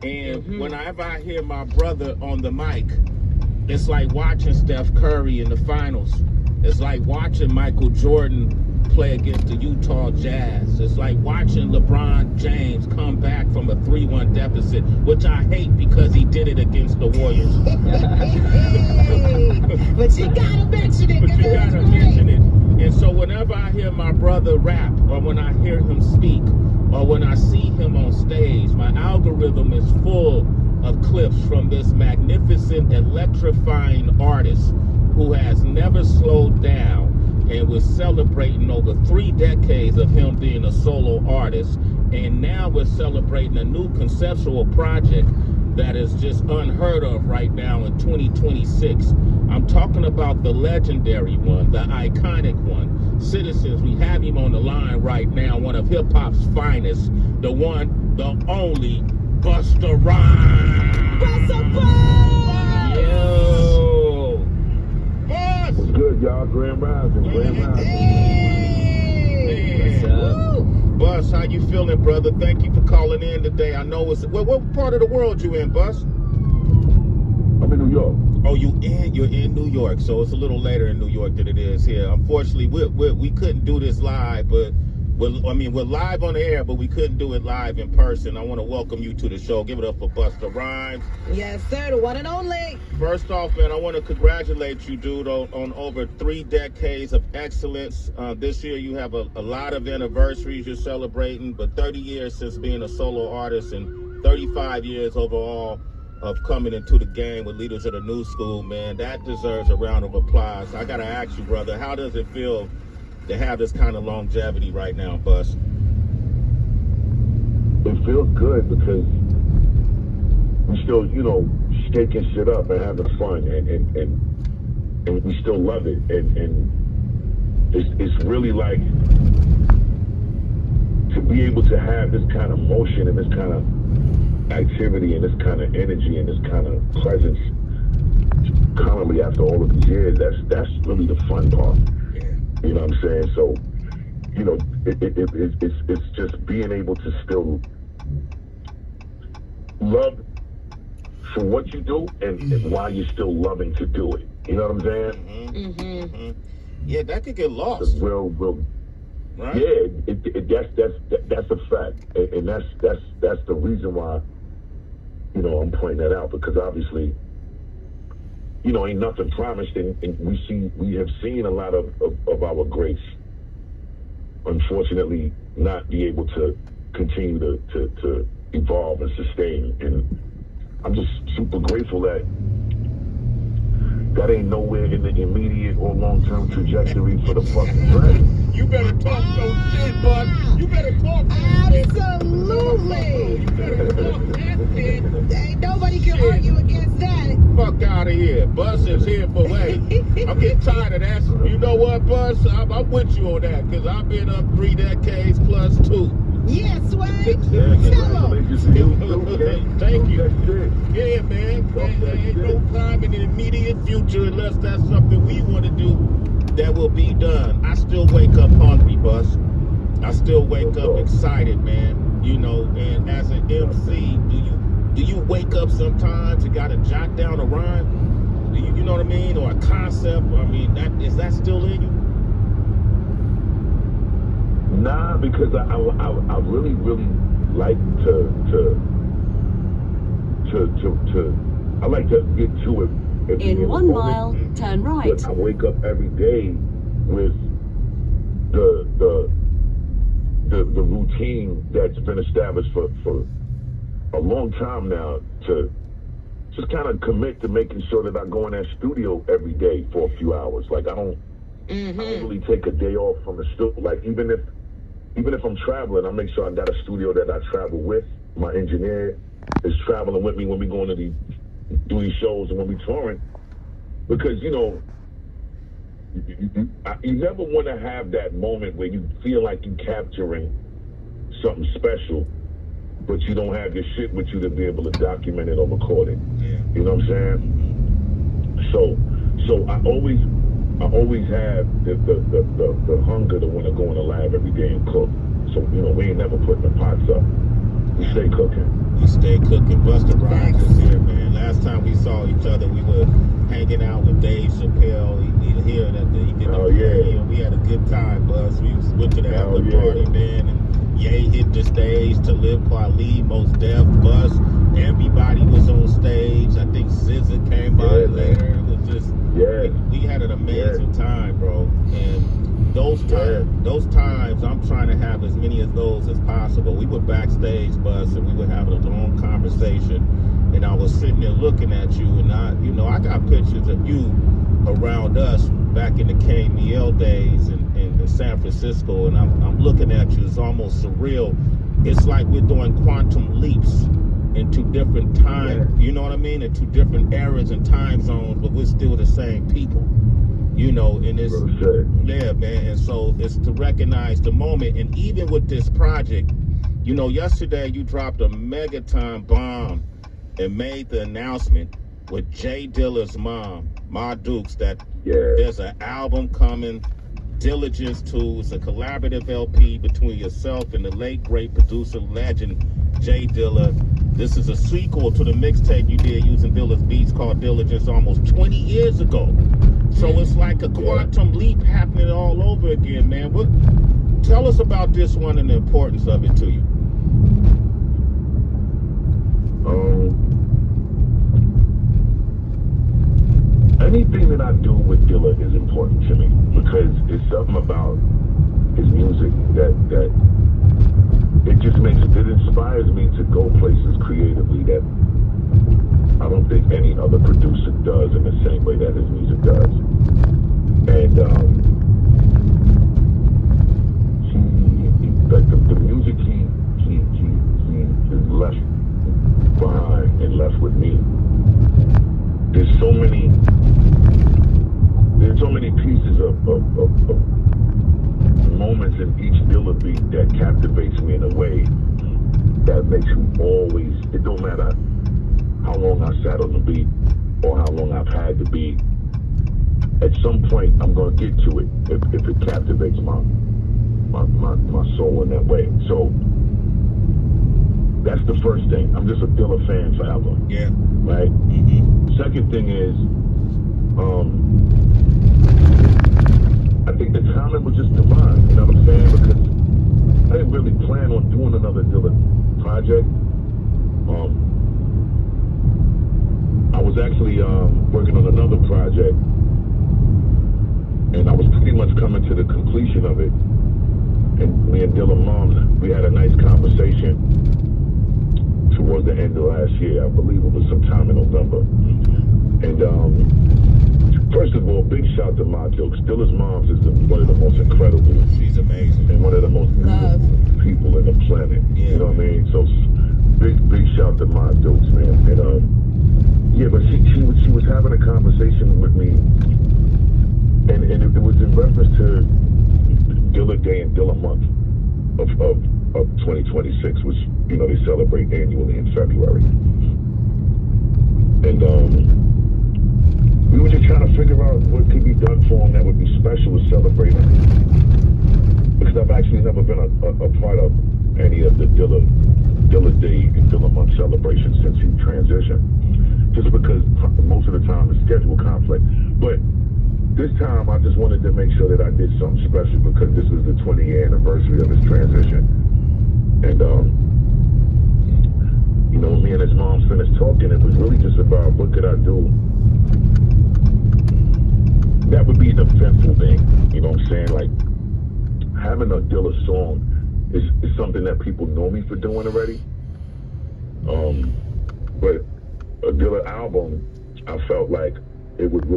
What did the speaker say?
And whenever I hear my brother on the mic, it's like watching Steph Curry in the finals. It's like watching Michael Jordan play against the Utah Jazz. It's like watching LeBron James come back from a 3-1 deficit, which I hate because he did it against the Warriors. But you gotta mention it. But you gotta mention it. And so whenever I hear my brother rap, or when I hear him speak, or when I see him on stage, my algorithm is full of clips from this magnificent, electrifying artist who has never slowed down, and we're celebrating over 3 decades of him being a solo artist. And now we're celebrating a new conceptual project that is just unheard of right now in 2026. I'm talking about the legendary one, the iconic one. Citizens, we have him on the line right now, one of hip-hop's finest, the one, the only, Busta Rhymes. Busta Rhymes! Yo! Bus! What's good, y'all? Grand Rising. Grand Rising. Hey! What's up? Bus, how you feeling, brother? Thank you for calling in today. I know it's... what part of the world you in, Bus? I'm in New York. Oh, you're in New York, so it's a little later in New York than it is here. Unfortunately, we couldn't do this live, but we're live on the air, but we couldn't do it live in person. I want to welcome you to the show. Give it up for Busta Rhymes. Yes, sir, the one and only. First off, man, I want to congratulate you, dude, on over 3 decades of excellence. This year you have a lot of anniversaries you're celebrating, but 30 years since being a solo artist and 35 years overall of coming into the game with Leaders of the New School, man. That deserves a round of applause. I got to ask you, brother, how does it feel to have this kind of longevity right now, Bus? It feels good because we still, shaking shit up and having fun, and we still love it, and it's really like to be able to have this kind of motion and this kind of activity and this kind of energy and this kind of presence currently after all of these years. That's really the fun part. Yeah. You know what I'm saying? So, it's just being able to still love for what you do and while you're still loving to do it. You know what I'm saying? Yeah, that could get lost. Right? Yeah, that's a fact, and that's the reason why I'm pointing that out, because obviously ain't nothing promised, and we have seen a lot of our greats unfortunately not be able to continue to evolve and sustain, and I'm just super grateful that ain't nowhere in the immediate or long-term trajectory for the fucking Dragons. You better talk your shit, bud. You better talk your shit. Absolutely. You better talk that shit. Ain't nobody can argue against that. Fuck out of here. Buzz is here for I'm getting tired of that. You know what, Buzz? I'm with you on that, because I've been up 3 decades plus 2. Yes, Sway. Thank you. Yeah, man. There ain't no time in the immediate future unless that's something we want to do that will be done. I still wake up hungry, Buzz. I still wake up excited, man. And as an MC, do you wake up sometimes? You gotta jot down a rhyme? You know what I mean? Or a concept? I mean, is that still in you? Nah, because I really like to I like to get to it. In 1 mile, turn right. But I wake up every day with the routine that's been established for a long time now, to just kind of commit to making sure that I go in that studio every day for a few hours. Like I don't really take a day off from the studio. Like even if I'm traveling, I make sure I got a studio that I travel with. My engineer is traveling with me when we go into do these shows and when we touring, because you never want to have that moment where you feel like you capturing something special, but you don't have your shit with you to be able to document it or record it. Yeah. You know what I'm saying? So I always have the hunger to want to go in the lab every day and cook. So we ain't never putting the pots up. We stay cooking. We stay cooking. Busta Rhymes Facts. is here, man. Last time we saw each other, we were hanging out with Dave Chappelle. He here that he did the radio. We had a good time, Buzz. We went to the after party, man, and Ye hit the stage. Talib Kweli, Mos Def, Bus. Everybody was on stage. I think SZA came by later. It was just we had an amazing time, bro. And those times, I'm trying to have as many of those as possible. We were backstage, Buzz, and we were having a long conversation. And I was sitting there looking at you, and I got pictures of you around us back in the KMEL days in San Francisco, and I'm looking at you. It's almost surreal. It's like we're doing quantum leaps into different time, you know what I mean? Into different eras and time zones, but we're still the same people. You know, and it's yeah, man. And so it's to recognize the moment. And even with this project, you know, yesterday you dropped a megaton bomb and made the announcement with Jay Dilla's mom, Ma Dukes, that there's an album coming, Diligence 2. It's a collaborative LP between yourself and the late great producer legend Jay Dilla. This is a sequel to the mixtape you did using Dilla's beats called Diligence almost 20 years ago. So it's like a quantum leap happening all over again, man. Tell us about this one and the importance of it to you. Anything that I do with Dilla is important to me because it's something about his music that it just it inspires me to go places creatively that I don't think any other producer does in the same way that his music does. And the music he is left behind and left with me. There's so many pieces of moments in each Dilla beat that captivates me in a way that makes me always, it don't matter how long I sat on the beat or how long I've had the beat, at some point I'm gonna get to it if it captivates my soul in that way. So that's the first thing. I'm just a Dilla fan forever. Yeah. Right? Second thing is, I think the timing was just divine, you know what I'm saying? Because I didn't really plan on doing another Dilla project. I was actually working on another project, and I was pretty much coming to the completion of it. And me and Dilla Moms, we had a nice conversation towards the end of last year. I believe it was sometime in November. And first of all, big shout to Ma Dukes. Dilla's Moms is one of the most incredible. She's amazing. And one of the most beautiful people in the planet. You know what I mean? So big shout to Ma Dukes, man. And yeah, but she was having a conversation with me, and it was in reference to Dilla Day and Dilla Month of 2026, which, you know, they celebrate annually in February. And we were just trying to figure out what could be done for him that would be special to celebrate him. Because I've actually never been a part of any of the Dilla Day and Dilla Month celebrations since he transitioned. Just because most of the time it's schedule conflict. But this time I just wanted to make sure that I did something special because this was the 20-year anniversary of his transition. And you know, me and his mom finished talking. It was really just about what could I do that would be an eventful thing. You know what I'm saying? Like having a Dilla song is something that people know me for doing already. But a Dilla album, I felt like it would really